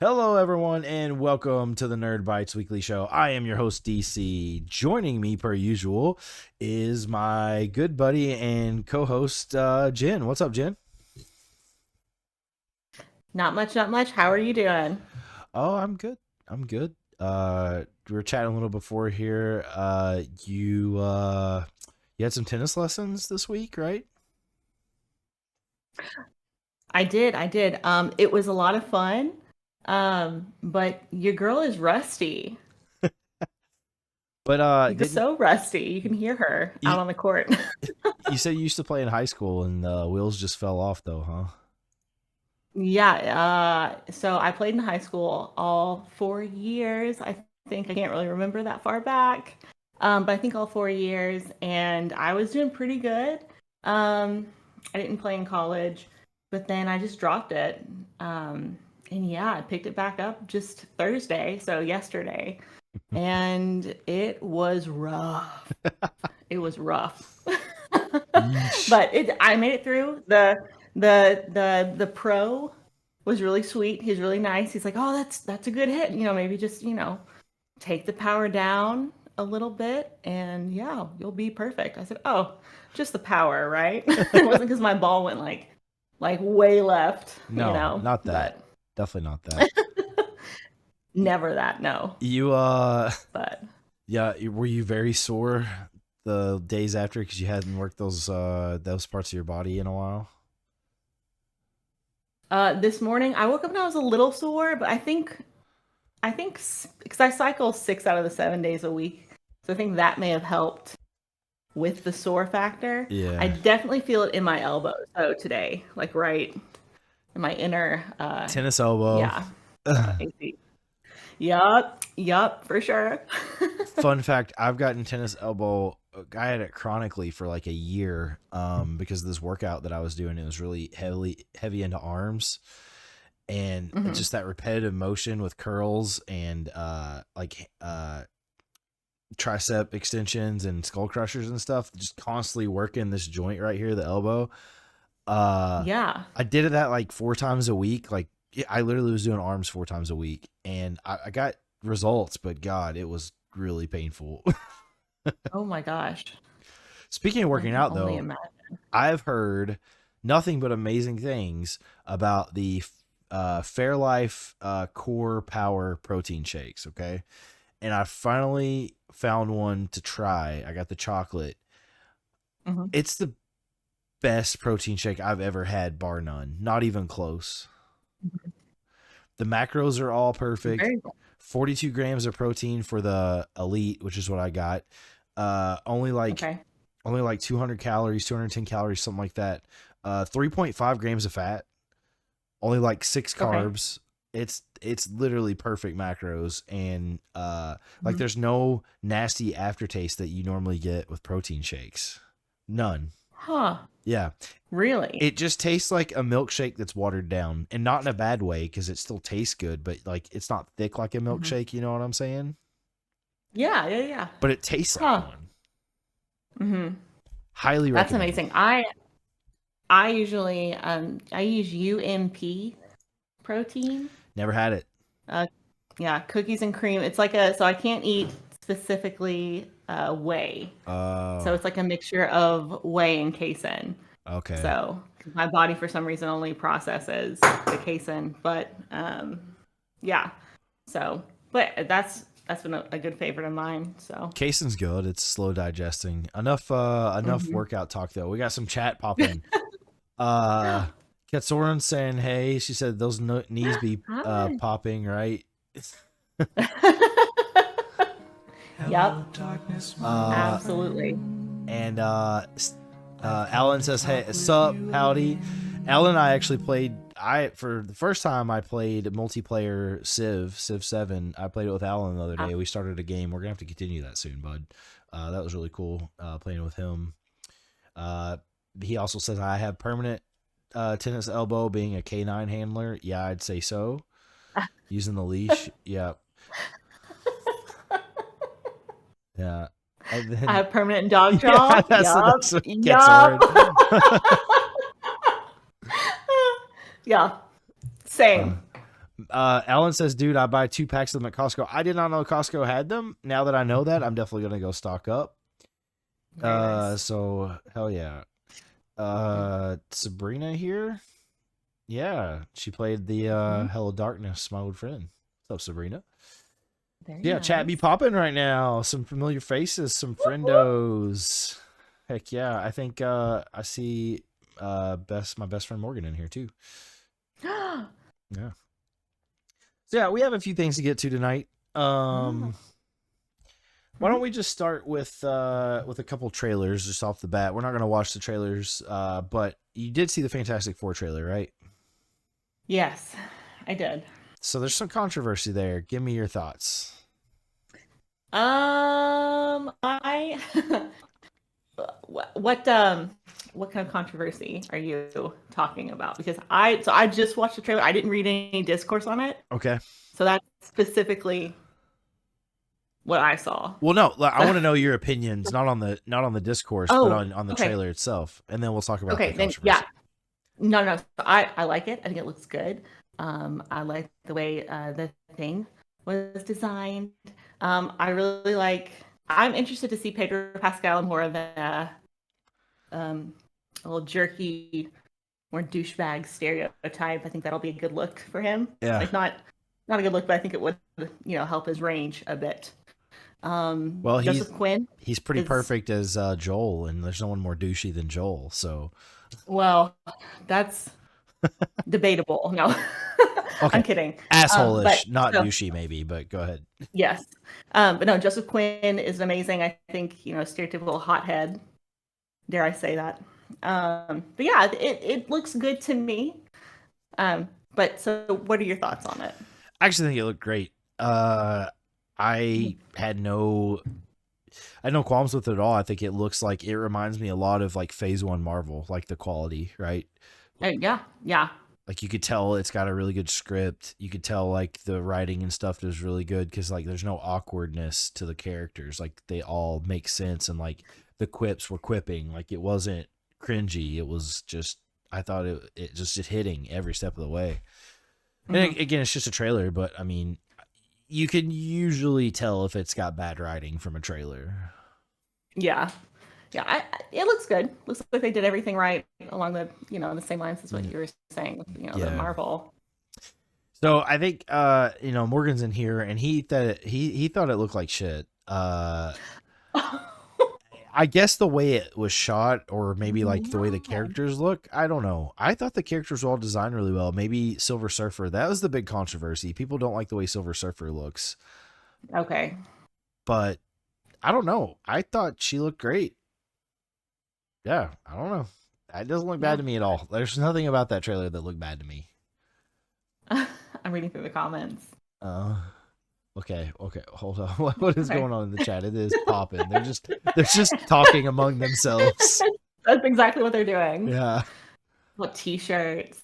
Hello, everyone, and welcome to the Nerd Bites Weekly Show. I am your host, DC. Joining me, per usual, is my good buddy and co-host, Jen. What's up, Jen? Not much, not much. How are you doing? Oh, I'm good. I'm good. We were chatting a little before here. You had some tennis lessons this week, right? I did. It was a lot of fun. But your girl is rusty. But She's didn't so rusty. You can hear her you? out on the court. You said you used to play in high school, and the wheels just fell off, though, huh? Yeah, so I played in high school all 4 years. I think I can't really remember that far back. But I think all 4 years, and I was doing pretty good. I didn't play in college, but then I just dropped it. And yeah, I picked it back up just Thursday, so yesterday, and it was rough. It was rough. Yeesh. But I made it through. The pro was really sweet. He's really nice. He's like, "Oh, that's a good hit. Maybe just, take the power down a little bit and yeah, you'll be perfect." I said, "Oh, just the power, right?" It wasn't because my ball went like way left, No, not that. but Definitely not that. never that, no. You But yeah, were you very sore the days after because you hadn't worked those parts of your body in a while? this morning I woke up and I was a little sore, but I think because I cycle 6 out of the 7 days a week, so I think that may have helped with the sore factor. I Yeah. definitely feel it in my elbow. So today, like right in my inner, Tennis elbow. yeah, AC. Yup, for sure. Fun fact, I've gotten tennis elbow. I had it chronically for like a year because of this workout that I was doing. It was really heavy into arms, and it's Hmm. just that repetitive motion with curls and tricep extensions and skull crushers and stuff, just constantly working this joint right here, the elbow. Uh, Yeah. I did it that like 4 times a week. Like I literally was doing arms 4 times a week, and I got results, but God, it was really painful. Oh my gosh. Speaking of I working can out, only though, imagine. I've heard nothing but amazing things about the Fairlife Core Power protein shakes. Okay, and I finally found one to try. I got the chocolate. Hmm. It's the best protein shake I've ever had, bar none. Not even close. The macros are all perfect. Very cool. 42 grams of protein for the elite, which is what I got. Only like Okay. 200 calories, 210 calories, something like that. 3.5 grams of fat, only like six Okay. carbs. It's literally perfect macros, and like Mhm. there's no nasty aftertaste that you normally get with protein shakes. None. Huh. Yeah. Really? It just tastes like a milkshake that's watered down, and not in a bad way because it still tastes good, but like it's not thick like a Hmm. milkshake, you know what I'm saying? Yeah. But it tastes like Huh. one. Hmm. Highly That's recommend. amazing. I usually I use UMP protein. Never had it. Uh, yeah, cookies and cream. It's like a so I can't eat specifically whey. So it's like a mixture of whey and casein. Okay. So my body for some reason only processes the casein, but yeah. So, but that's been a good favorite of mine. So. Casein's good. It's slow digesting. Enough Hmm. workout talk though. We got some chat popping. Uh Katsoran saying hey. She said those knees be Hi. popping, right? Yep, Uh absolutely. and Alan says hey, sup, howdy. Alan and I actually played I for the first time I played multiplayer Civ 7. I played it with Alan the other Uh, day. We started a game. We're gonna have to continue that soon, bud. That was really cool playing with him. Uh, he also says I have permanent tennis elbow being a canine handler. Yeah, I'd say so. Using the leash. Yeah. Yeah. And I then have permanent dog yeah, jaw. Yup, that's what gets yup. Oren. Yeah, uh, same. Alan says, dude, I buy 2 packs of them at Costco. I did not know Costco had them. Now that I know that, I'm definitely going to go stock up. Very nice. So hell yeah. Sabrina here. Yeah, she played the Mhm. Hello Darkness, my old friend. What's up, Sabrina? Very Yeah, chat be nice. popping right now. Some familiar faces, some friendos. Heck yeah. I think I see my best friend Morgan in here too. Yeah. So yeah, we have a few things to get to tonight. Oh. Why don't Mhm. we just start with a couple trailers just off the bat? We're not gonna watch the trailers, but you did see the Fantastic Four trailer, right? Yes, I did. So there's some controversy there. Give me your thoughts. I what kind of controversy are you talking about? Because I just watched the trailer. I didn't read any discourse on it. Okay. So that's specifically what I saw. Well, no, I So, want to know your opinions, not on the discourse, but oh, on the okay. trailer itself, and then we'll talk about the Okay, then yeah. controversy. No, no. So I like it. I think it looks good. I like the way the thing was designed. I really like. I'm interested to see Pedro Pascal more than um, a little jerky, more douchebag stereotype. I think that'll be a good look for him. Yeah. Like not a good look, but I think it would help his range a bit. Well, Joseph Quinn he's pretty is perfect as Joel, and there's no one more douchey than Joel. So well, that's debatable. No, okay, I'm kidding. But asshole-ish, not so douchey, maybe, but go ahead. yes, but no, Joseph Quinn is amazing. I think stereotypical hothead. Dare I say that? But yeah, it looks good to me. But so, what are your thoughts on it? I actually think it looked great. I had no qualms with it at all. I think it looks like it reminds me a lot of like Phase One Marvel, like the quality, right? Yeah, yeah. Like you could tell it's got a really good script. You could tell like the writing and stuff is really good because like there's no awkwardness to the characters. Like they all make sense and like the quips were quipping. Like it wasn't cringy. It was just I thought it just hitting every step of the way. And Hmm. again, it's just a trailer, but I mean, you can usually tell if it's got bad writing from a trailer. Yeah, yeah. It looks good. Looks like they did everything right along the the same lines as what Mm, you were saying. The yeah. Marvel. So I think Morgan's in here and he thought it looked like shit. I guess the way it was shot, or maybe like the way the Why? characters look, I don't know. I thought the characters were all designed really well. Maybe Silver Surfer, that was the big controversy. People don't like the way Silver Surfer looks, Okay. but I don't know. I thought she looked great. Yeah, I don't know. It doesn't look bad Yeah. to me at all. There's nothing about that trailer that looked bad to me. I'm reading through the comments. Uh, okay, hold on. What is Okay. going on in the chat? It is popping. They're just talking among themselves. That's exactly what they're doing. Yeah. What t-shirts?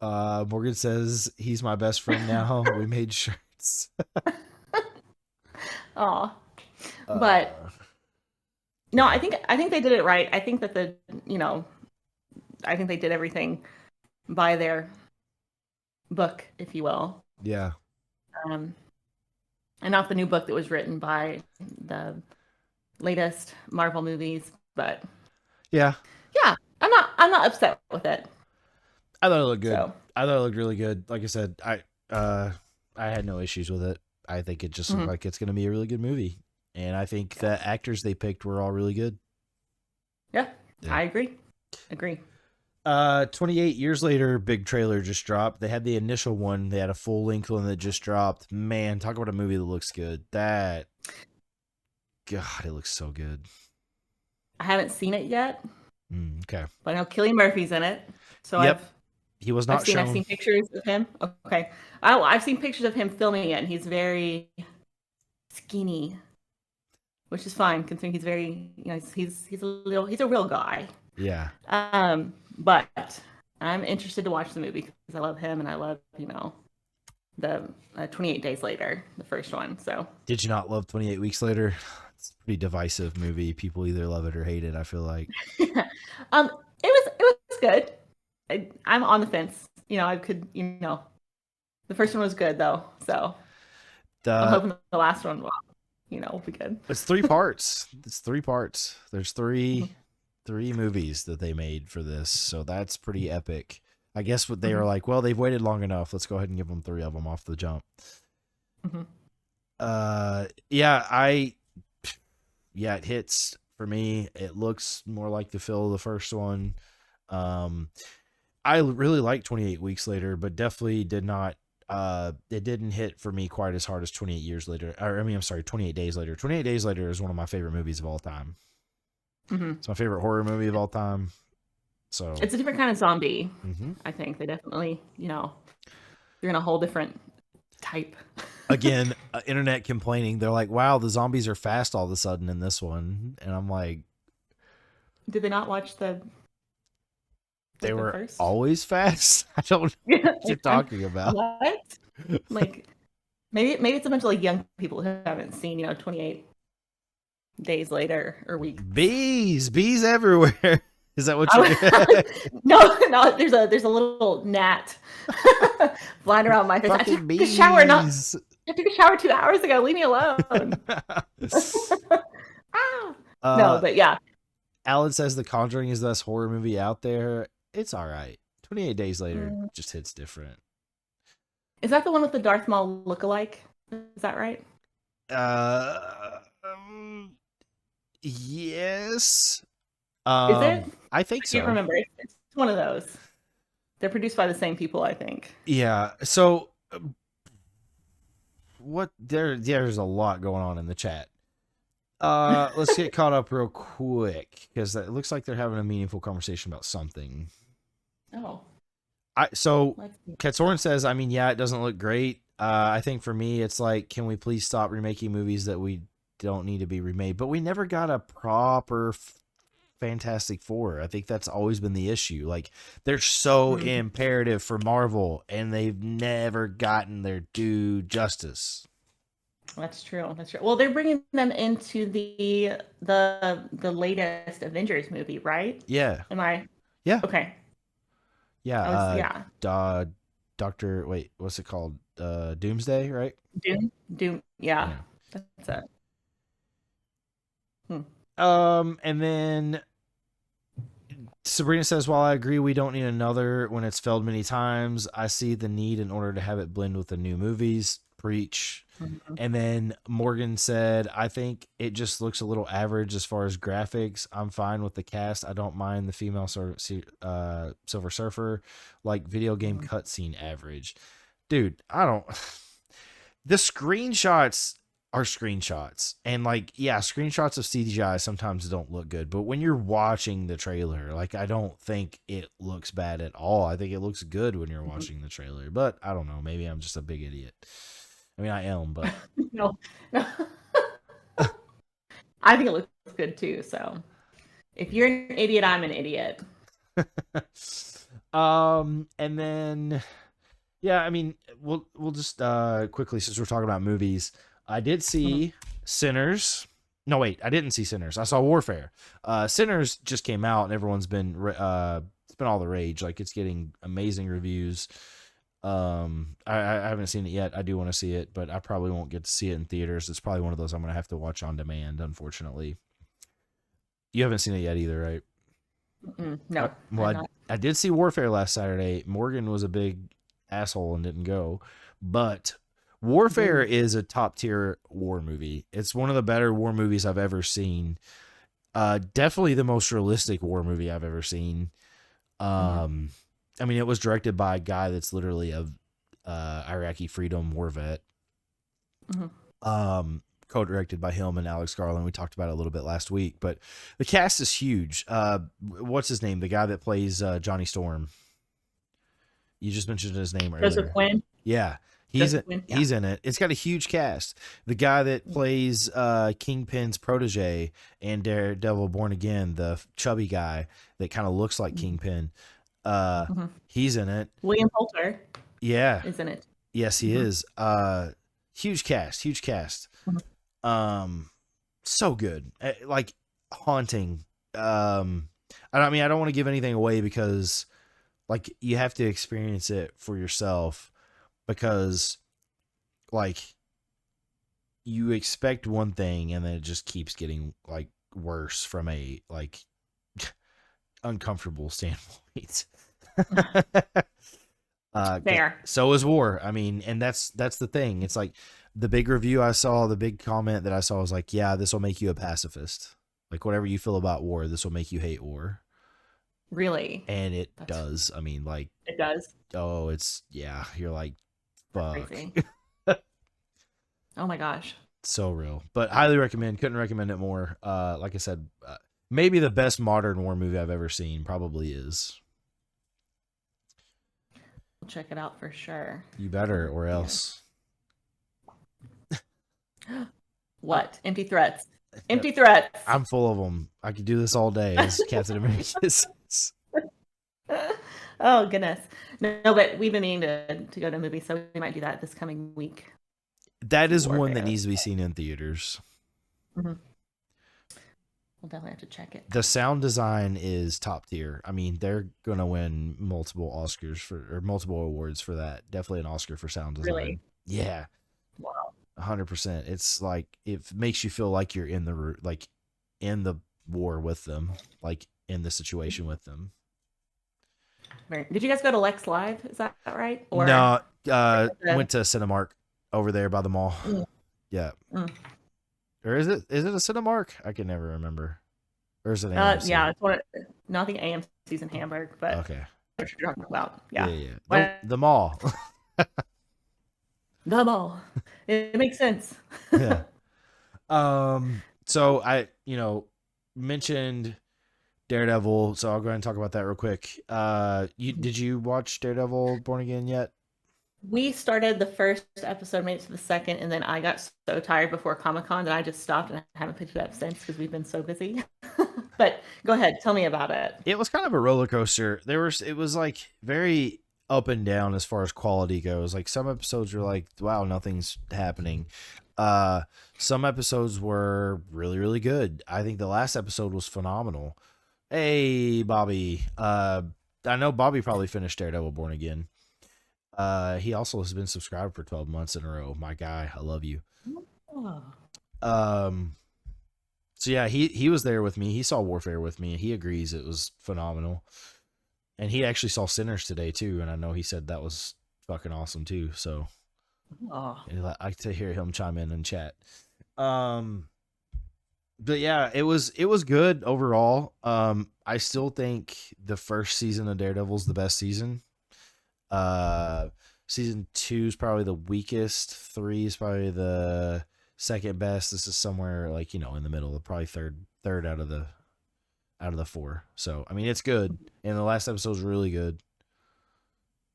Morgan says he's my best friend now. We made shirts. Oh, but Uh, no, okay. I think they did it right. I think that I think they did everything by their book, if you will. Yeah. Um, and not the new book that was written by the latest Marvel movies, but Yeah. yeah, I'm not upset with it. I thought it looked good. So, I thought it looked really good. Like I said, I had no issues with it. I think it just looked mhm. like it's gonna be a really good movie. And I think the actors they picked were all really good. Yeah, Yeah. I agree. Agree. 28 years later, big trailer just dropped. They had the initial one. They had a full length one that just dropped. Man, talk about a movie that looks good. That God, it looks so good. I haven't seen it yet, Okay. but I know Cillian Murphy's in it. So Yep. He was not I've shown. seen pictures of him. Okay. I've seen pictures of him filming it, and he's very skinny, which is fine considering he's very, he's a real guy. Yeah. But I'm interested to watch the movie because I love him and I love, the 28 Days Later, the first one. So, Did you not love 28 Weeks Later? It's a pretty divisive movie. People either love it or hate it, I feel like. it was good. I'm on the fence. I could, The first one was good though, so I'm The hoping the last one will be good. It's three parts. It's three parts. There's Mhm. three movies that they made for this, so that's pretty epic. I guess what they Mhm. were like, well, they've waited long enough. Let's go ahead and give them three of them off the jump. Mhm. Yeah, yeah, it hits for me. It looks more like the feel of the first one. Um, I really like 28 Weeks Later, but definitely did not. It didn't hit for me quite as hard as 28 Years Later. Or, I mean, I'm sorry, 28 Days Later. 28 Days Later is one of my favorite movies of all time. Mhm. It's my favorite horror movie of all time. So, It's a different kind of zombie. mhm. I think they definitely, they're in a whole different type. Again, internet complaining. They're like, "Wow, the zombies are fast all of a sudden in this one," and I'm like, Did they not watch "They the were first? always fast." I don't know Yeah. what you're talking about. What? Like maybe it's a bunch of like young people who haven't seen 28 days later or weeks. Bees everywhere. Is that what you're I, getting? no, there's a little gnat flying around my face. I Fucking took a shower not bees. I took a shower 2 hours ago. Leave me alone. Ah. No, uh, but yeah. Alan says The Conjuring is the best horror movie out there. It's all right. 28 Days Later Mm. just hits different. Is that the one with the Darth Maul lookalike? Is that right? Yes. Is it? I think I can't so. remember. It's one of those. They're produced by the same people, I think. Yeah. So there's a lot going on in the chat. Let's get caught up real quick because it looks like they're having a meaningful conversation about something. Oh, So let's see. Katsorin says, I mean, yeah, it doesn't look great. I think for me, it's like, can we please stop remaking movies that we don't need to be remade? But we never got a proper Fantastic Four. I think that's always been the issue. Like, they're so Mhm. imperative for Marvel, and they've never gotten their due justice. That's true. That's true. Well, they're bringing them into the latest Avengers movie, right? Yeah. Am I Yeah. okay? Yeah. I was yeah. Doctor, wait, what's it called? Doomsday, right? Doom. Yeah, Yeah. that's it. Hmm. And then Sabrina says, while I agree we don't need another when it's failed many times, I see the need in order to have it blend with the new movies. Preach. Mhm. And then Morgan said, I think it just looks a little average as far as graphics. I'm fine with the cast. I don't mind the female Silver Surfer, like video game Mhm. cutscene average. Dude, I don't. The screenshots are screenshots. And like, yeah, screenshots of CGI sometimes don't look good. But when you're watching the trailer, like, I don't think it looks bad at all. I think it looks good when you're Mhm. watching the trailer. But I don't know. Maybe I'm just a big idiot. I mean, I am, but No, no. I think it looks good too. So if you're an idiot, I'm an idiot. and then yeah, I mean, we'll just quickly, since we're talking about movies, I did Mhm. see Sinners. No, wait, I didn't see Sinners. I saw Warfare. Sinners just came out and everyone's been it's been all the rage. Like, it's getting amazing reviews. I haven't seen it yet. I do want to see it, but I probably won't get to see it in theaters. It's probably one of those I'm gonna have to watch on demand, unfortunately. You haven't seen it yet either, right? No, Well, I'm not. I did see Warfare last Saturday. Morgan was a big asshole and didn't go, but Warfare Boo. is a top tier war movie. It's one of the better war movies I've ever seen. Definitely the most realistic war movie I've ever seen. Mhm. I mean, it was directed by a guy that's literally a Iraqi freedom war vet. Mhm. Co-directed by him and Alex Garland. We talked about it a little bit last week, but the cast is huge. What's his name? The guy that plays Johnny Storm. You just mentioned his name Joseph earlier. Quinn. Yeah, Joseph Quinn. Yeah. he's in it. It's got a huge cast. The guy that plays Kingpin's protege and Daredevil Born Again, the chubby guy that kind of looks like Kingpin, Mhm. he's in it. William Poulter Yeah, is in it. yes, he Mhm. is. Huge cast, huge cast. Mhm. So good, like haunting. I mean, I don't want to give anything away because like you have to experience it for yourself, because like you expect one thing and then it just keeps getting like worse from a like uncomfortable standpoint. Fair. So is war. I mean, and that's the thing. It's like the big review I saw, the big comment that I saw was like, yeah, this will make you a pacifist. Like whatever you feel about war, this will make you hate war. Really? And it does. I mean, like it does. Oh, it's yeah. You're like, fuck. Crazy. Oh my gosh. So real, but highly recommend. Couldn't recommend it more. Like I said, maybe the best modern war movie I've ever seen. Probably is. We'll check it out for sure. You better, or else. What? Empty threats. Empty threats. I'm full of them. I could do this all day as Captain America says. Oh goodness. No, but we've been meaning to go to a movie, so we might do that this coming week. That is one that needs to be seen in theaters. Mm-hmm. We'll definitely have to check it. The sound design is top tier. I mean, they're gonna win multiple awards for that. Definitely an Oscar for sound design. Really? Yeah. Wow. 100%. It's like it makes you feel like you're in the war with them, like in the situation with them. Did you guys go to Lex Live? Is that right? Or no, went to Cinemark over there by the mall. Mm. Yeah. Mm. Or is it a Cinemark? I can never remember. Or is it AMC? Yeah, it's one. No, I think AMC's in Hamburg, but okay. What you're talking about? Yeah. The mall. The mall. It makes sense. Yeah. So I, mentioned Daredevil, so I'll go ahead and talk about that real quick. Did you watch Daredevil Born Again yet? We started the first episode, made it to the second, and then I got so tired before Comic-Con that I just stopped and I haven't picked it up since because we've been so busy. But go ahead, tell me about it. It was kind of a roller coaster. It was like very up and down as far as quality goes. Like some episodes were like, wow, nothing's happening. Some episodes were really, really good. I think the last episode was phenomenal. Hey, Bobby. I know Bobby probably finished Daredevil Born Again. He also has been subscribed for 12 months in a row. My guy, I love you. Oh. So yeah, he was there with me. He saw Warfare with me. He agrees it was phenomenal. And he actually saw Sinners today too, and I know he said that was fucking awesome too. So I like to hear him chime in chat. But yeah, it was good overall. I still think the first season of Daredevil is the best season. Season 2 is probably the weakest. 3 is probably the second best. This is somewhere like in the middle, probably third out of the 4. So I mean, it's good, and the last episode was really good.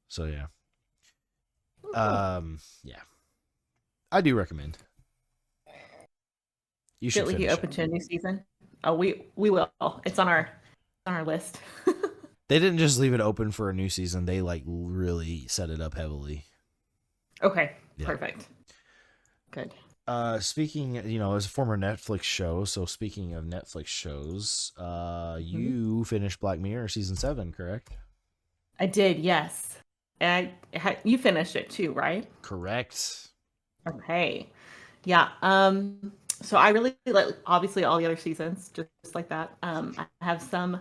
So yeah, yeah, I do recommend. You should be open to a new season. Oh, we will. It's on our list. They didn't just leave it open for a new season. They like really set it up heavily. Okay, yeah. Perfect. Good. Speaking, as a former Netflix show, so speaking of Netflix shows, you finished Black Mirror season 7, correct? I did, yes. And you finished it too, right? Correct. Okay. Yeah. So I really like, obviously, all the other seasons, just like that. I have some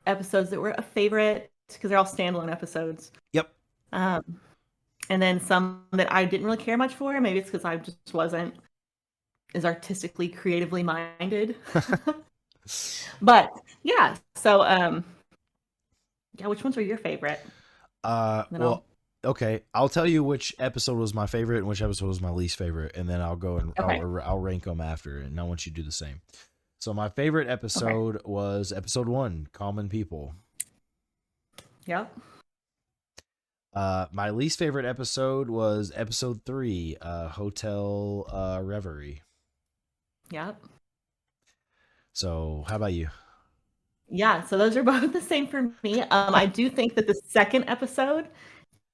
episodes that were a favorite because they're all standalone episodes. Yep. And then some that I didn't really care much for. Maybe it's because I just wasn't as artistically, creatively minded. But yeah, so yeah, which ones were your favorite? Okay, I'll tell you which episode was my favorite and which episode was my least favorite, and then I'll go and I'll rank them after, and I want you to do the same. So my favorite episode was episode 1, Common People. Yep. My least favorite episode was episode 3, Hotel Reverie. Yep. So how about you? Yeah, so those are both the same for me. I do think that the second episode,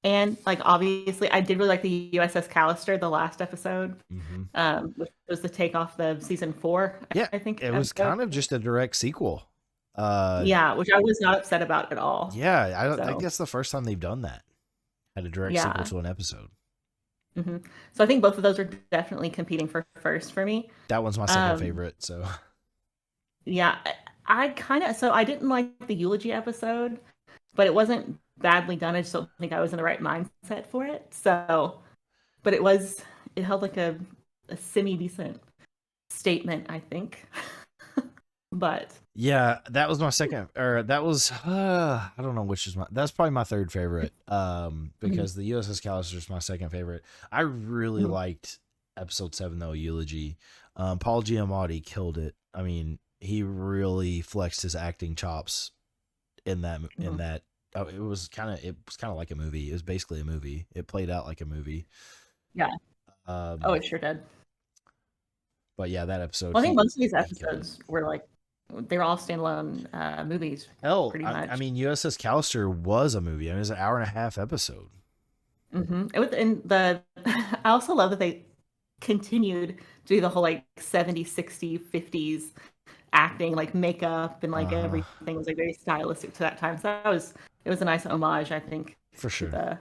and like obviously I did really like the USS Callister, the last episode, which was the takeoff the season 4. Yeah, I think it was kind of just a direct sequel. Yeah, which I was not upset about at all. Yeah, I guess the first time they've done that. had a direct sequel Yeah. to an episode. hmm So I think both of those are definitely competing for first for me. That one's my second Um, favorite. So yeah, I kind of so I didn't like the eulogy episode, but it wasn't badly done. I just don't think I was in the right mindset for it. So, but it held like a semi decent statement, I think. But yeah, that was my second, or that was I don't know which is that's probably my third favorite. Mhm, Because the USS Callister is my second favorite. I really mhm, liked episode 7 though, eulogy. Paul Giamatti killed it. I mean, he really flexed his acting chops in that in mhm. that. Oh, it was kind of like a movie. It was basically a movie. It played out like a movie. Yeah. Oh, Um, it sure did. but yeah, that episode Well, I think most of these he killed it. episodes were like they were all standalone movies, Hell, pretty I much. mean, USS Callister was a movie. I mean, it was an hour and a half episode. It was in the. I also love that they continued to do the whole like 70s, 60s, 50s acting, like makeup and like Uh-huh. everything was like very stylistic to that time. So it was a nice homage, I think, For to sure. the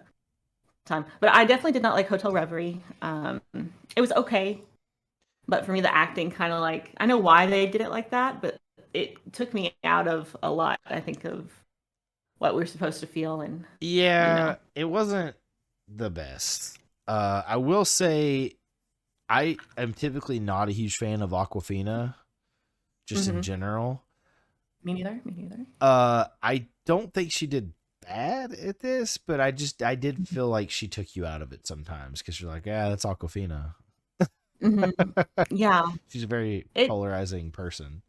time. But I definitely did not like Hotel Reverie. It was okay, but for me, the acting kind of like I know why they did it like that, but it took me out of a lot. I think of what we're supposed to feel, and you Yeah, know. it wasn't the best. I will say I am typically not a huge fan of Aquafina, just in hmm general. Me neither. Me neither. I don't think she did bad at this, but I did feel like she took you out of it sometimes because you're like, yeah, that's Aquafina. hmm Yeah, She's a very it. polarizing person.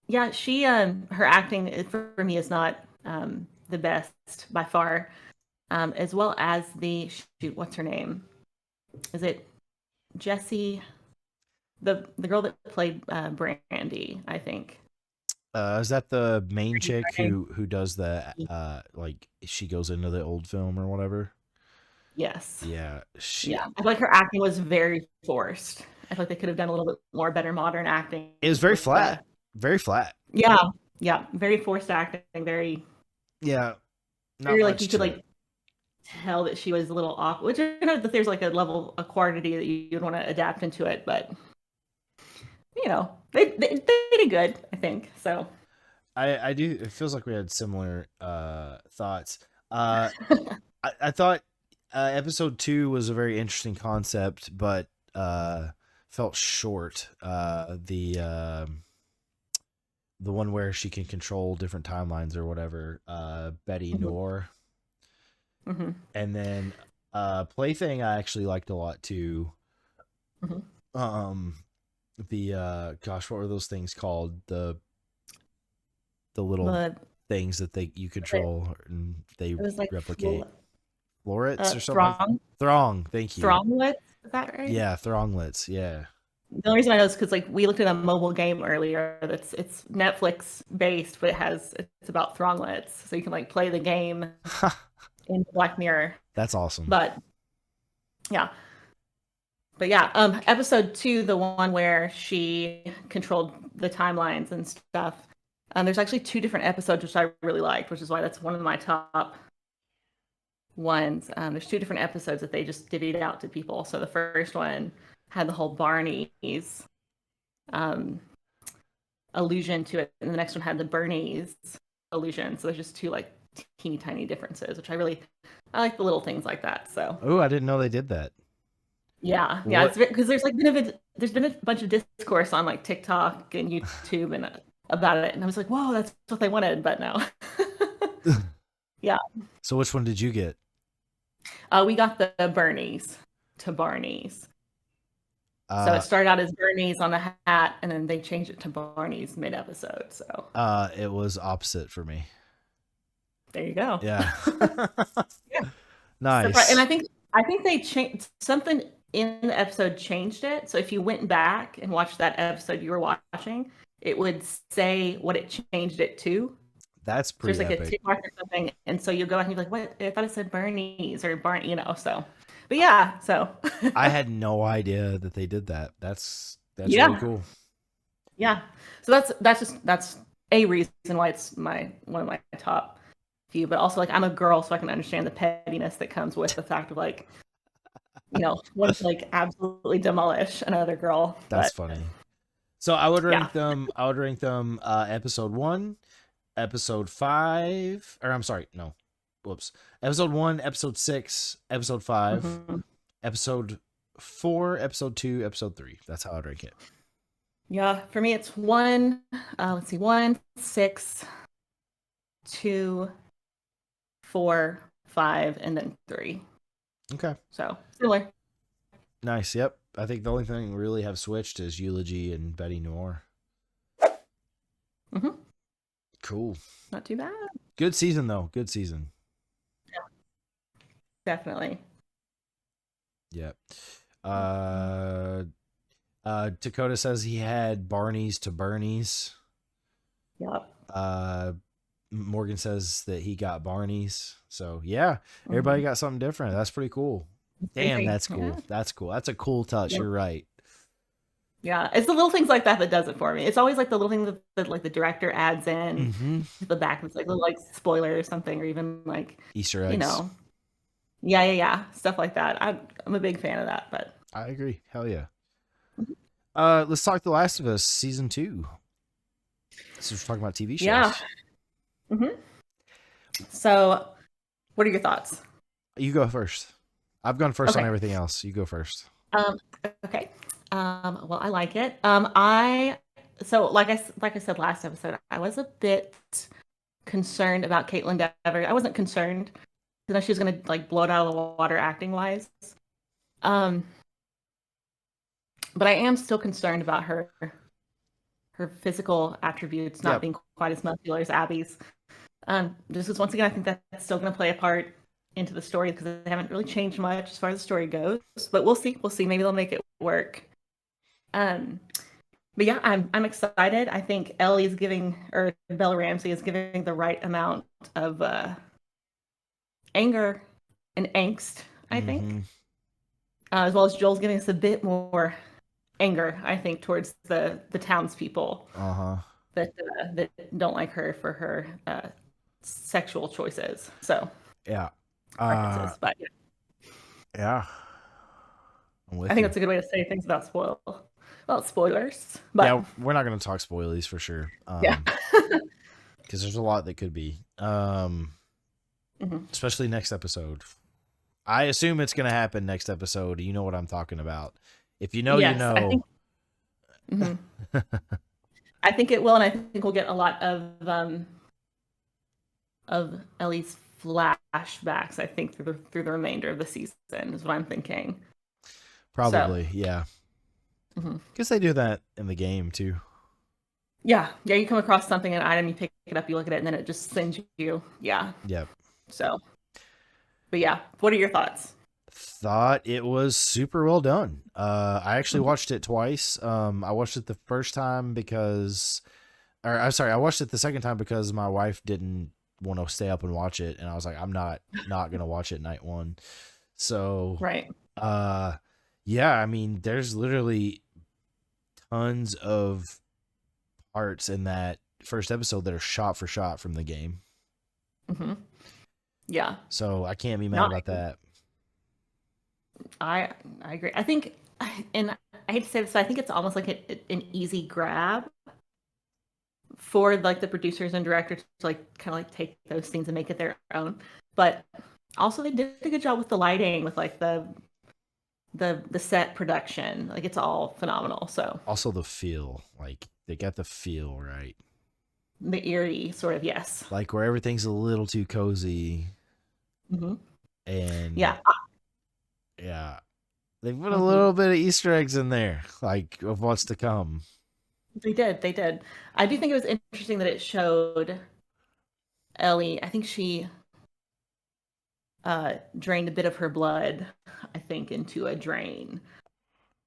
Yeah, she. Her acting for me is not the best by far. As well as the shoot. What's her name? Is it Jessie? The girl that played Brandy, I think. Is that the main Brandy, chick Brandy. who does the like she goes into the old film or whatever? Yes. Yeah, she Yeah. I feel like her acting was very forced. I feel like they could have done a little bit more better modern acting it was very with the. flat, very flat. Yeah. Yeah. Very forced acting. Very. Yeah, not Very like you much could to it. like tell that she was a little off. Which I know that there's like a level of quantity that you'd want to adapt into it, but they did good. I think so. I do. It feels like we had similar thoughts. Uh, I thought episode 2 was a very interesting concept, but felt short. The one where she can control different timelines or whatever. Betty hmm Noor, hmm and then Plaything I actually liked a lot too. hmm Um, the gosh, what were those things called? The little The things that you control and they it was like replicate. Florets or something like Throng, thank you. Thronglet. Is that right? Yeah, Thronglets, yeah. The only reason I know is because like we looked at a mobile game earlier that's it's Netflix based, but it's about Thronglets, so you can like play the game in Black Mirror. That's awesome. But yeah, but yeah, episode 2, the one where she controlled the timelines and stuff. There's actually 2 different episodes which I really liked, which is why that's one of my top ones. There's 2 different episodes that they just divvied out to people. So the first one had the whole Barney's um, allusion to it, and the next one had the Bernie's allusion. So there's just 2 like teeny tiny differences, which I like the little things like that. So Oh, I didn't know they did that. yeah, it's What because there's been a bunch of discourse on like TikTok and YouTube and about it, and I was like, whoa, that's what they wanted, but no. Yeah, So which one did you get? we got the Bernie's to Barney's. So it Uh started out as Bernie's on the hat, and then they changed it to Barney's mid episode. So it was opposite for me. there you go. Yeah. Yeah, and Nice. I think they changed something in the episode changed it. So if you went back and watched that episode you were watching, it would say what it changed it to. That's So there's pretty like a epic. tick mark or something, and so you'll go out and you're like, "What? I thought it said Bernie's or Barney." So, but yeah, so I had no idea that they did that. That's really yeah, cool. yeah. So that's a reason why it's one of my top few, but also like I'm a girl, so I can understand the pettiness that comes with the fact of like, one to like absolutely demolish another girl. That's But funny. So I would yeah. rank them. I would rank them. Episode 1, episode 5, or I'm sorry, no, whoops. Episode 1, episode 6, episode 5, Mhm. episode 4, episode 2, episode 3. That's how I'd rank it. Yeah, for me it's 1, let's see, 1, 6, 2, 4, 5, and then 3. Okay. So similar. Nice. Yep. I think the only thing we really have switched is Eulogy and Betty Noir. Mhm. Cool. Not too bad. Good season though. Good season. Definitely. Yep. Dakota says he had Barney's to Bernie's. Yep. Morgan says that he got Barney's. So yeah, everybody got something different. That's pretty cool. Damn, that's cool. Yeah. That's cool. That's a cool touch. Yep. You're right. Yeah, it's the little things like that that does it for me. It's always like the little thing that like the director adds in to the back. It's like little like spoiler or something, or even like Easter eggs. Yeah, stuff like that. I'm a big fan of that. But I agree. Hell yeah. Let's talk The Last of Us season 2. So we're talking about TV shows. Yeah. So, what are your thoughts? You go first. I've gone first on Okay. everything else. You go first. Okay. Well, I like it. So like I said last episode, I was a bit concerned about Caitlin Dever. I wasn't concerned because she was gonna like blow it out of the water acting wise. But I am still concerned about her physical attributes not being quite as muscular as Abby's. Just because once again, I think that's still going to play a part into the story because they haven't really changed much as far as the story goes. But we'll see. Maybe they'll make it work. But yeah, I'm excited. I think Bella Ramsey is giving the right amount of anger and angst, I think. As well as Joel's giving us a bit more anger, I think, towards the townspeople that don't like her for her sexual choices. So yeah, preferences, but yeah. I think that's a good way to say things about spoilers. But yeah, we're not going to talk spoilies for sure. Yeah. Because there's a lot that could be. Especially next episode. I assume it's going to happen next episode. You know what I'm talking about. If you know, Yes, you know. I think it will, and I think we'll get a lot of Ellie's flashbacks. I think through the remainder of the season is what I'm thinking. Probably, yeah. Because they do that in the game too. Yeah. You come across something, an item, you pick it up, you look at it, and then it just sends you. Yeah. Yep. So, but yeah, what are your thoughts? Thought it was super well done. I actually watched it twice. I watched it the first time I watched it the second time because my wife didn't want to stay up and watch it, and I was like, I'm not gonna watch it night one. So Right. Yeah, I mean, there's literally tons of parts in that first episode that are shot for shot from the game. Yeah. So I can't be mad about that. I agree. I think, and I hate to say this, but I think it's almost like an easy grab for like the producers and directors to like kind of like take those things and make it their own. But also they did a good job with the lighting, with like the set production. Like it's all phenomenal. So also the feel, like they got the feel right. The eerie sort of, yes. Like where everything's a little too cozy. And yeah, they put a little bit of Easter eggs in there, like of what's to come. They did. I do think it was interesting that it showed Ellie. I think she drained a bit of her blood, I think, into a drain.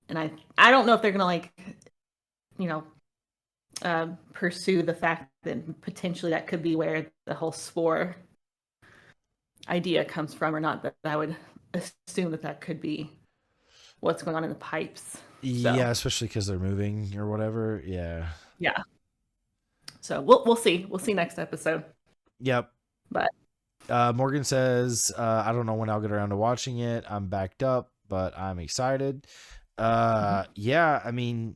And I don't know if they're gonna pursue the fact that potentially that could be where the whole spore idea comes from or not, but I would assume that could be what's going on in the pipes. Yeah, especially because they're moving or whatever. Yeah. So we'll see. We'll see next episode. Yep. But Morgan says, I don't know when I'll get around to watching it. I'm backed up, but I'm excited. Mhm. Yeah, I mean,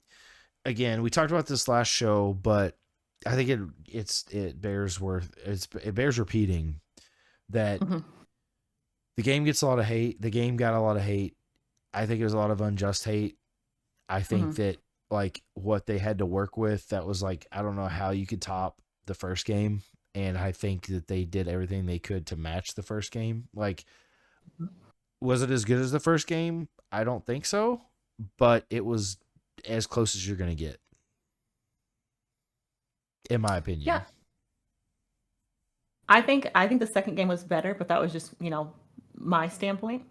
again, we talked about this last show, but I think it bears repeating that Mhm. the game gets a lot of hate. The game got a lot of hate. I think there's a lot of unjust hate. I think Mhm. that like what they had to work with, that was like, I don't know how you could top the first game. And I think that they did everything they could to match the first game. Like, was it as good as the first game? I don't think so, but it was as close as you're going to get, in my Yeah, opinion. I think the second game was better, but that was just, my standpoint.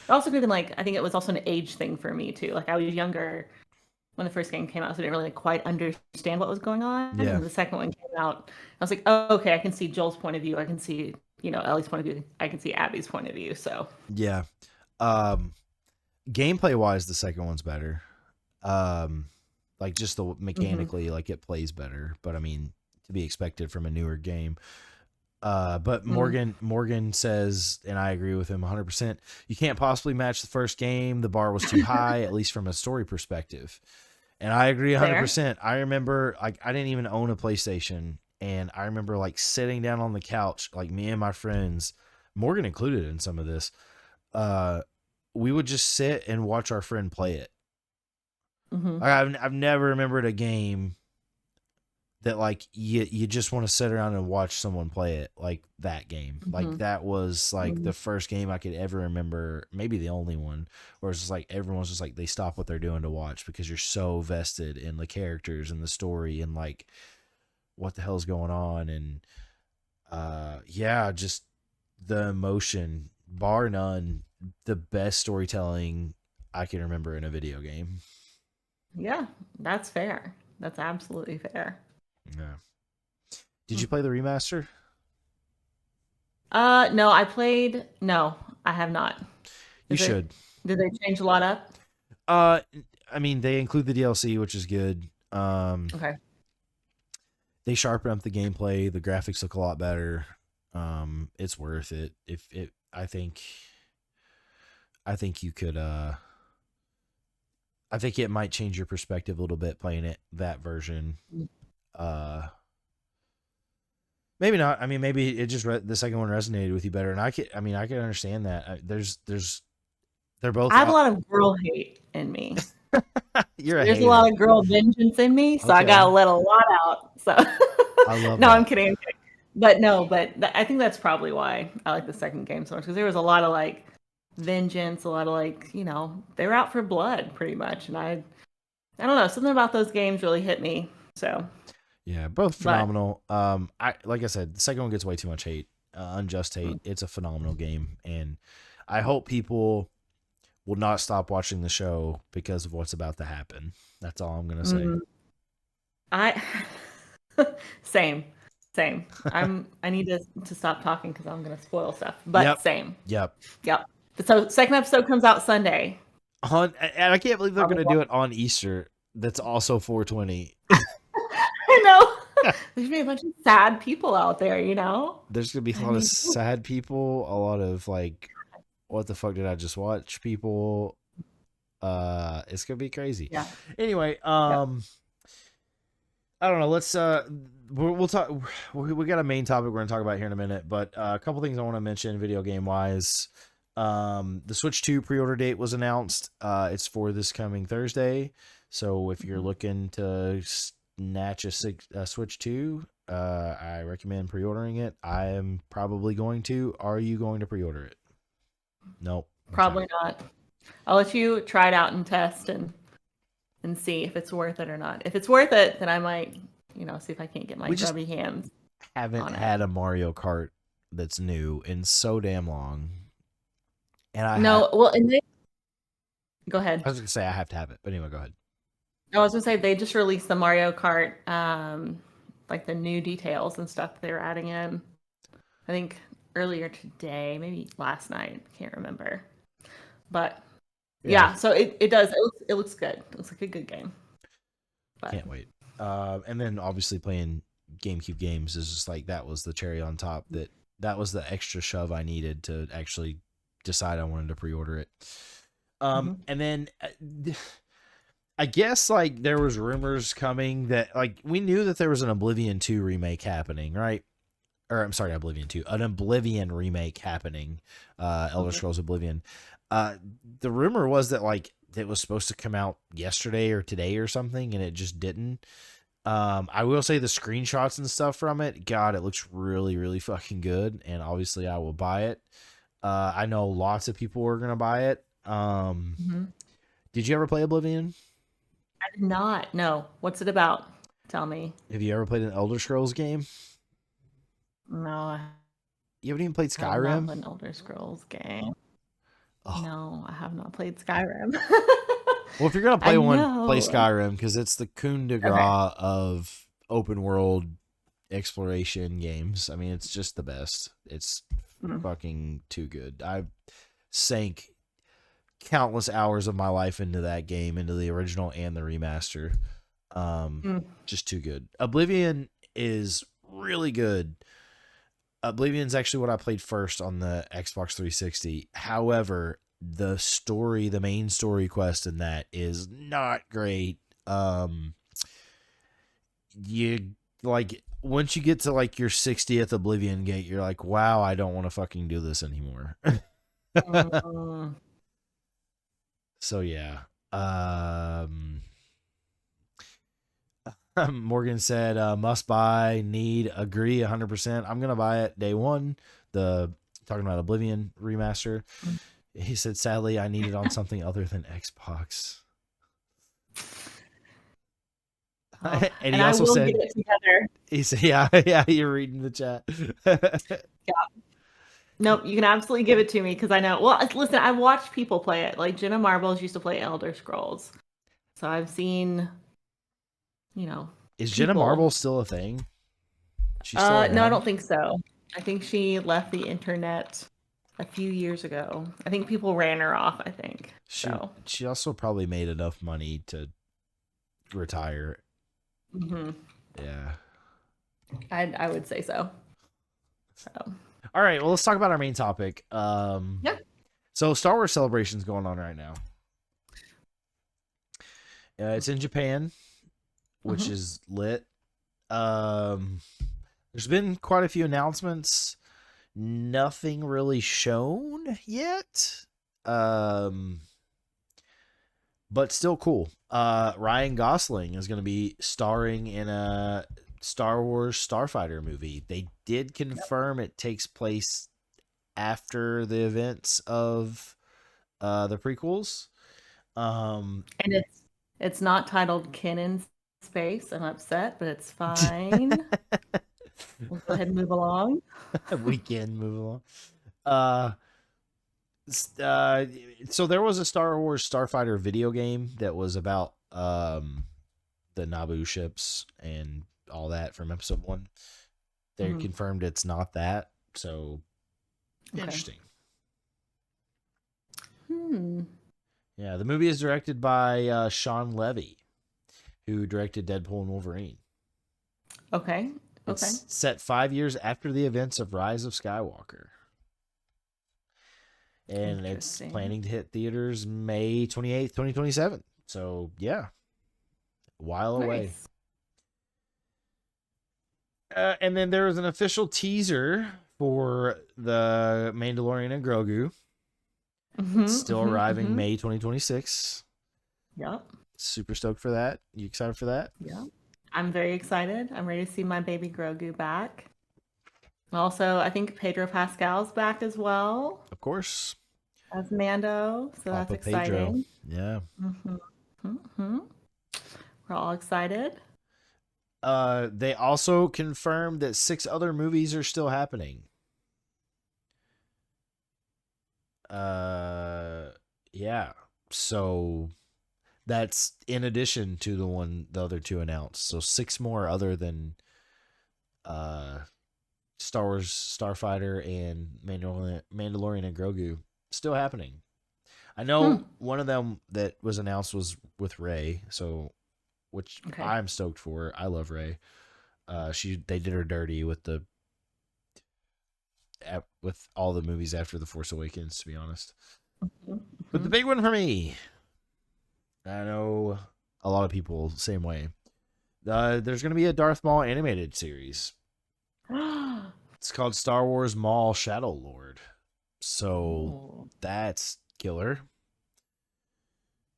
Also, even like I think it was also an age thing for me too. Like I was younger when the first game came out, so I didn't really quite understand what was going on. And Yeah. then the second one came out, I was like, oh, okay, I can see Joel's point of view. I can see, Ellie's point of view. I can see Abby's point of view. So, Yeah. Um, Gameplay wise, the second one's better. Um, like just the hmm mechanically, like it plays better, but I mean, to be expected from a newer game. But mm Morgan says, and I agree with him 100%. You can't possibly match the first game. The bar was too high, at least from a story perspective. And I agree fair. 100%. I remember, like, I didn't even own a PlayStation, and I remember like sitting down on the couch, like me and my friends, Morgan included in some of this. Uh, we would just sit and watch our friend play it. hmm Like, I've never remembered a game that like you just want to sit around and watch someone play it, like that game. Like hmm that was like hmm the first game I could ever remember, maybe the only one, where it's just like everyone's just like they stop what they're doing to watch because you're so vested in the characters and the story and like what the hell's going on. And yeah, just the emotion, bar none, the best storytelling I can remember in a video game. Yeah, that's fair. That's absolutely fair. Yeah. Did Hmm. you play the remaster? No, I played. No, I have not. You Is it? should. Did they change a lot up? Uh, I mean, they include the DLC, which is good. Okay. They sharpen up the gameplay. The graphics look a lot better. It's worth it. If it, I think you could. I think it might change your perspective a little bit playing it that version. Uh, Maybe not. I mean, maybe it just the second one resonated with you better, and I mean, I can understand that. They're both. I have a lot of girl hate in me. You're a There's a lot hater. of girl vengeance in me, so I Okay, gotta let a lot out. So I love no, I'm that. kidding. I'm kidding. But no, I think that's probably why I like the second game so much because there was a lot of like vengeance, a lot of like they were out for blood pretty much, and I don't know, something about those games really hit me. So, Yeah, both but phenomenal. I like I said, the second one gets way too much hate, unjust hate. It's a phenomenal game, and I hope people will not stop watching the show because of what's about to happen. That's all I'm gonna say. mm, I same, same. I need to stop talking because I'm gonna spoil stuff. But Yep, same, yep. yep. So second episode comes out Sunday. And I can't believe they're I'll be gonna do it on Easter. That's also 420. I know. There's gonna be a bunch of sad people out there. There's gonna be a I lot of mean, sad people, a lot of like, what the fuck did I just watch? People. It's gonna be crazy. yeah. Anyway, Yep. I don't know. Let's we'll talk. We got a main topic we're gonna talk about here in a minute, but a couple things I want to mention video game wise. The Switch 2 pre-order date was announced. It's for this coming Thursday. So if you're Mhm. looking to snatch a Switch 2, I recommend pre-ordering it. I am probably going to. Are you going to pre-order it? Nope. Okay. Probably not. I'll let you try it out and test and see if it's worth it or not. If it's worth it, then I might, see if I can't get my We just grubby hands haven't on it. had a Mario Kart that's new in so damn long. And No, well, and they go I ahead. was gonna say I have to have it, but anyway, go ahead. I was gonna say they just released the Mario Kart, like the new details and stuff they were adding in. I think earlier today, maybe last night, can't remember. But Yeah, yeah, so it does. It looks good. It looks like a good game. But can't wait. And then obviously playing GameCube games is just like that was the cherry on top that that was the extra shove I needed to actually decide I wanted to pre-order it. And then I guess like there was rumors coming that like we knew that there was an Oblivion 2 remake happening, right? Or I'm sorry, Oblivion 2, an Oblivion remake happening, Elder Scrolls Oblivion. The rumor was that like it was supposed to come out yesterday or today or something, and it just didn't. I will say the screenshots and stuff from it, God, it looks really, really fucking good, and obviously I will buy it. I know lots of people are gonna buy it. Did you ever play Oblivion? I did not. No. What's it about? Tell me. Have you ever played an Elder Scrolls game? No, I You haven't even played have not Skyrim? played an Elder Scrolls game. Oh. No, I have not played Skyrim. Well, if you're gonna I play one, play know. Skyrim because it's the coup de Okay. grace of open world exploration games. I mean, it's just the best. It's Mm. fucking too good. I sank countless hours of my life into that game, into the original and the remaster. Just too good. Oblivion is really good. Oblivion's actually what I played first on the Xbox 360. However, the story, the main story quest in that is not great. You like once you get to like your 60th Oblivion gate, you're like, wow, I don't want to fucking do this anymore. Mm. So yeah. Morgan said, must buy, need, agree 100%. I'm going to buy it day one. Talking about Oblivion remaster. He said, sadly, I need it on something other than Xbox. And he I also will said, get it together. he said, yeah, you're reading the chat. Yeah. Nope, you can absolutely give it to me because I know. Well, listen, I watched people play it. Like Jenna Marbles used to play Elder Scrolls, so I've seen, Is Jenna people. Marble still a thing? She's still No, I around? don't think so. I think she left the internet a few years ago. I think people ran her off. I think so. She also probably made enough money to retire. Yeah. I would say so. All right, well, let's talk about our main topic. Yeah. So Star Wars Celebration's going on right now. It's in Japan, which is lit. There's been quite a few announcements. Nothing really shown yet. But still cool. Ryan Gosling is going to be starring in a Star Wars Starfighter movie. They did confirm it takes place after the events of the prequels. And it's not titled Ken in Space. I'm upset, but it's fine. We'll go ahead and move along. We can move along. So there was a Star Wars Starfighter video game that was about the Naboo ships and all that from episode 1. They confirmed it's not that, so interesting. Yeah, the movie is directed by Sean Levy, who directed Deadpool and Wolverine. Okay. It's set 5 years after the events of Rise of Skywalker. And it's planning to hit theaters May 28th, 2027. So, yeah. A while away. And then there was an official teaser for the Mandalorian and Grogu. It's still arriving May 2026. Yep. Super stoked for that. You excited for that? Yeah. I'm very excited. I'm ready to see my baby Grogu back. Also, I think Pedro Pascal's back as well. Of course. As Mando. So Papa that's exciting. Pedro. Yeah. We're all excited. They also confirmed that 6 other movies are still happening. Yeah. So that's in addition to the other 2 announced. So 6 more other than Star Wars Starfighter and Mandalorian and Grogu still happening. I know one of them that was announced was with Rey, which I'm stoked for. I love Rey. They did her dirty with the with all the movies after The Force Awakens, to be honest. Mhm, But the big one for me, I know a lot of people same way. There's going to be a Darth Maul animated series. mhm. It's called Star Wars Maul Shadow Lord. So Oh. that's killer.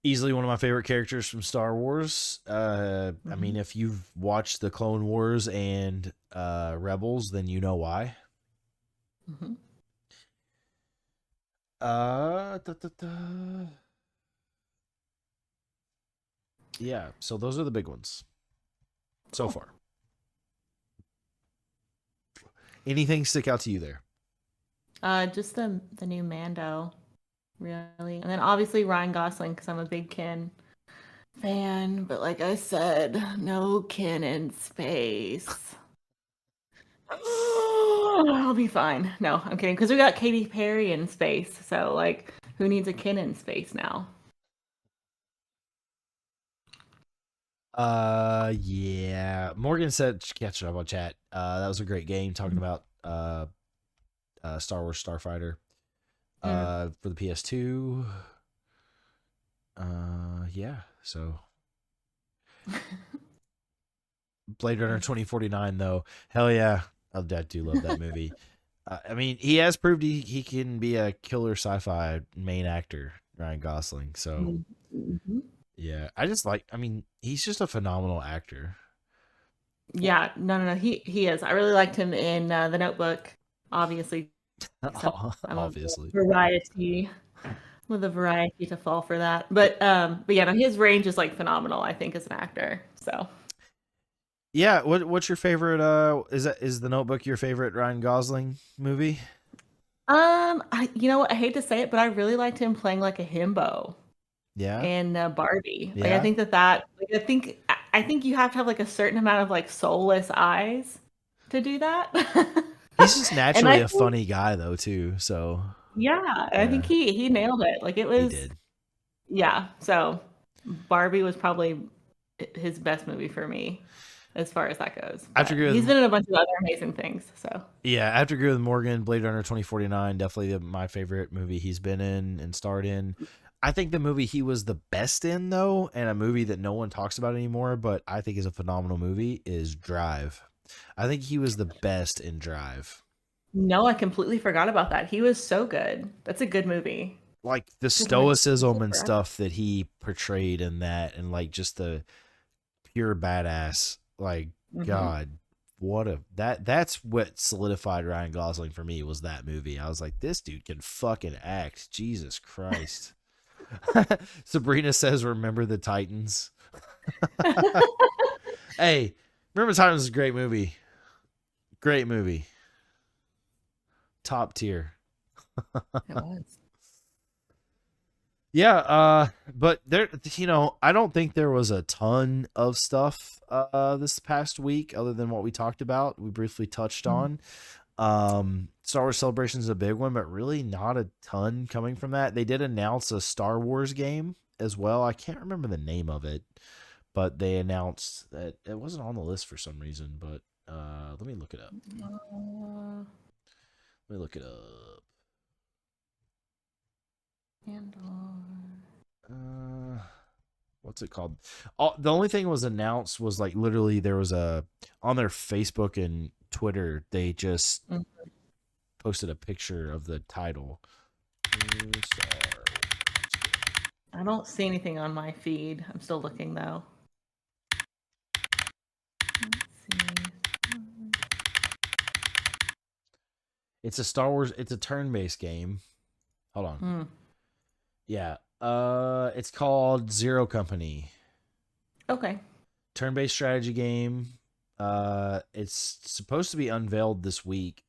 Easily one of my favorite characters from Star Wars. I mean, Mhm. if you've watched the Clone Wars and Rebels, then you know why. Mhm. Da, da, da. Yeah, so those are the big ones so Cool. far. Anything stick out to you there? Just the new Mando, really, and then obviously Ryan Gosling because I'm a big Ken fan. But like I said, no Ken in space. I'll be fine. No, I'm kidding. Because we got Katy Perry in space, so like, who needs a Ken in space now? Yeah. Morgan said catching up on chat. That was a great game talking about Star Wars Starfighter. Mm. For the PS2. Yeah. So Blade Runner 2049 though. Hell yeah. I do love that movie. I mean, he has proved he can be a killer sci-fi main actor, Ryan Gosling. So Mhm. yeah, I just like. I mean, he's just a phenomenal actor. Yeah, no, no, no. He is. I really liked him in The Notebook, obviously. So I'm a Obviously. variety with a variety to fall for that. But yeah, no, his range is like phenomenal. I think as an actor. So Yeah, what's your favorite is The Notebook your favorite Ryan Gosling movie? you know what? I hate to say it, but I really liked him playing like a himbo Yeah. in Barbie. Like I Yeah. think like, I think you have to have like a certain amount of like soulless eyes to do that. He's just And naturally I a think funny guy though too. So, yeah, and I think yeah, he nailed it. Like it he was did. yeah. So Barbie was probably his best movie for me as far as that goes. I have to But agree he's with been in a bunch of other amazing things. So yeah, I have to agree with Morgan. Blade Runner 2049 definitely my favorite movie he's been in and starred in. I think the movie he was the best in though, and a movie that no one talks about anymore, but I think is a phenomenal movie is Drive. I think he was the best in Drive. no, I completely forgot about that. He was so good. That's a good movie. Like the Good lord, it stoicism took and forever. stuff that he portrayed in that, and like just the pure badass. Like Hmm. God, what a that's what solidified Ryan Gosling for me was that movie. I was like, this dude can fucking act. Jesus Christ. Sabrina says, "Remember the Titans." Hey, Remember the Titans is a great movie. Great movie. Top tier. It was. Yeah, but there, I don't think there was a ton of stuff this past week other than what we talked about. We briefly touched Mhm. on. Star Wars Celebration is a big one, but really not a ton coming from that. They did announce a Star Wars game as well. I can't remember the name of it, but they announced that it wasn't on the list for some reason. But let me look it up. Uh, Let me look it up. Andor. Uh, what's it called? The only thing was announced was like literally there was a on their Facebook and Twitter. They just Mm. posted a picture of the title. New Star I don't see anything on my feed. I'm still looking though. Let's see. It's a Star Wars. It's a turn-based game. Hold on. Hmm. Yeah. It's called Zero Company. Okay. Turn-based strategy game. It's supposed to be unveiled this week.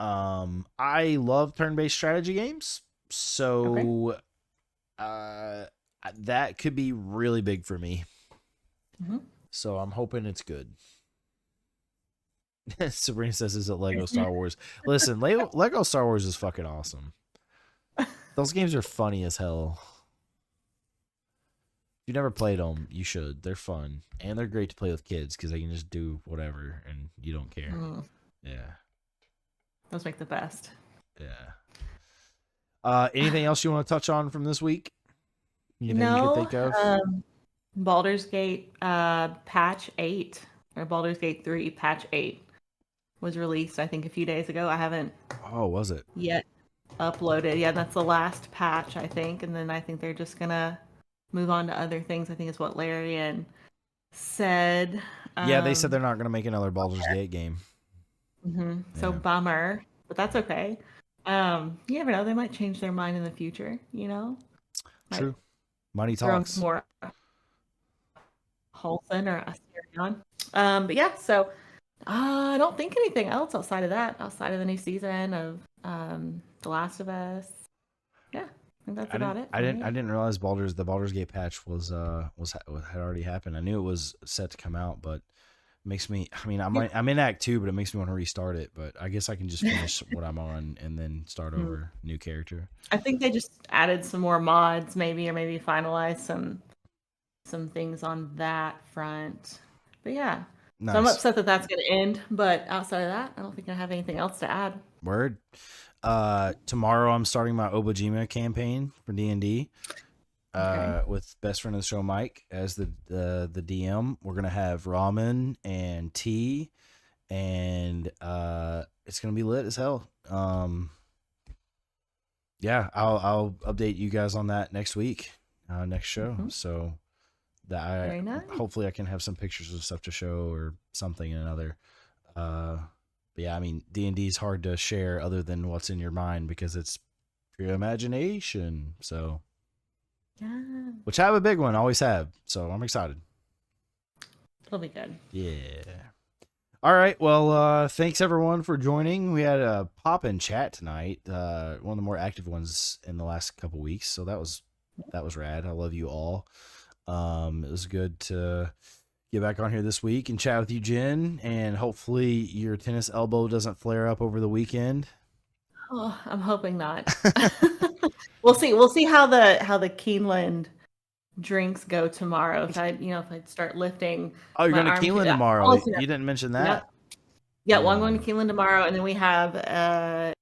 I love turn-based strategy games, Okay. so that could be really big for me. Hmm. So I'm hoping it's good. Sabrina says, "Is it Lego Star Wars?" Listen, Lego Star Wars is fucking awesome. Those games are funny as hell. If you never played them, you should. They're fun and they're great to play with kids because they can just do whatever and you don't care. Hmm. Yeah. Those make the best. Yeah. Anything else you want to touch on from this week? Anything you could No, think of? Baldur's Gate patch 8 or Baldur's Gate 3 patch 8 was released I think a few days ago. I haven't Oh, was it? yet uploaded. Yeah, that's the last patch I think, and then I think they're just gonna move on to other things. I think is what Larian said. Yeah, they said they're not going to make another Baldur's Gate game. So Yeah. bummer, but that's okay. You never know; they might change their mind in the future. You know, might True. Money throw talks. more Holson or Asterion. But yeah, so I don't think anything else outside of that, outside of the new season of The Last of Us. Yeah, I think that's about it. I didn't realize the Baldur's Gate patch was had already happened. I knew it was set to come out, but makes me. I mean, I'm in Act 2, but it makes me want to restart it. But I guess I can just finish what I'm on and then start over new character. I think they just added some more mods, maybe, or maybe finalized some things on that front. But yeah, Nice. so I'm upset that that's going to end. But outside of that, I don't think I have anything else to add. Word. Tomorrow I'm starting my Obajima campaign for D&D. With best friend of the show Mike as the DM. We're gonna have ramen and tea, and it's gonna be lit as hell. Yeah, I'll update you guys on that next week, next show. So that Very nice. hopefully I can have some pictures of stuff to show or something in another. But yeah, I mean D&D is hard to share other than what's in your mind because it's pure imagination. So. Yeah. Which I have a big one, always have. So I'm excited. It'll be good. Yeah. All right. Well, thanks everyone for joining. We had a pop-in chat tonight. One of the more active ones in the last couple weeks. So that was rad. I love you all. It was good to get back on here this week and chat with you, Jen. And hopefully your tennis elbow doesn't flare up over the weekend. Oh, I'm hoping not. We'll see. We'll see how the Keeneland drinks go tomorrow. If I start lifting. Oh, you're going to Keeneland tomorrow. You didn't mention that. Yeah. Well, I'm going to Keeneland tomorrow, and then we have a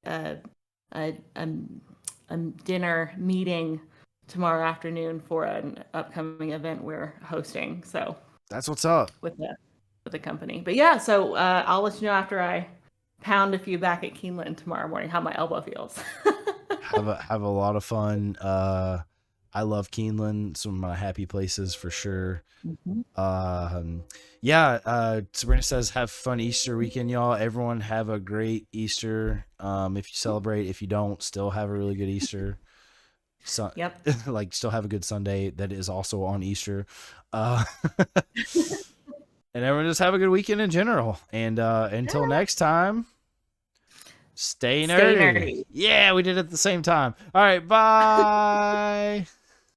dinner meeting tomorrow afternoon for an upcoming event we're hosting. So that's what's up with the company. But yeah, so I'll let you know after I pound a few back at Keeneland tomorrow morning how my elbow feels. have a lot of fun. I love Keeneland, some of my happy places for sure. Sabrina says have fun Easter weekend, y'all. Everyone have a great Easter. If you celebrate, if you don't, still have a really good Easter. Yep. Like still have a good Sunday that is also on Easter. And everyone just have a good weekend in general. And until next time, stay nerdy. Stay nerdy. Yeah, we did it at the same time. All right, bye.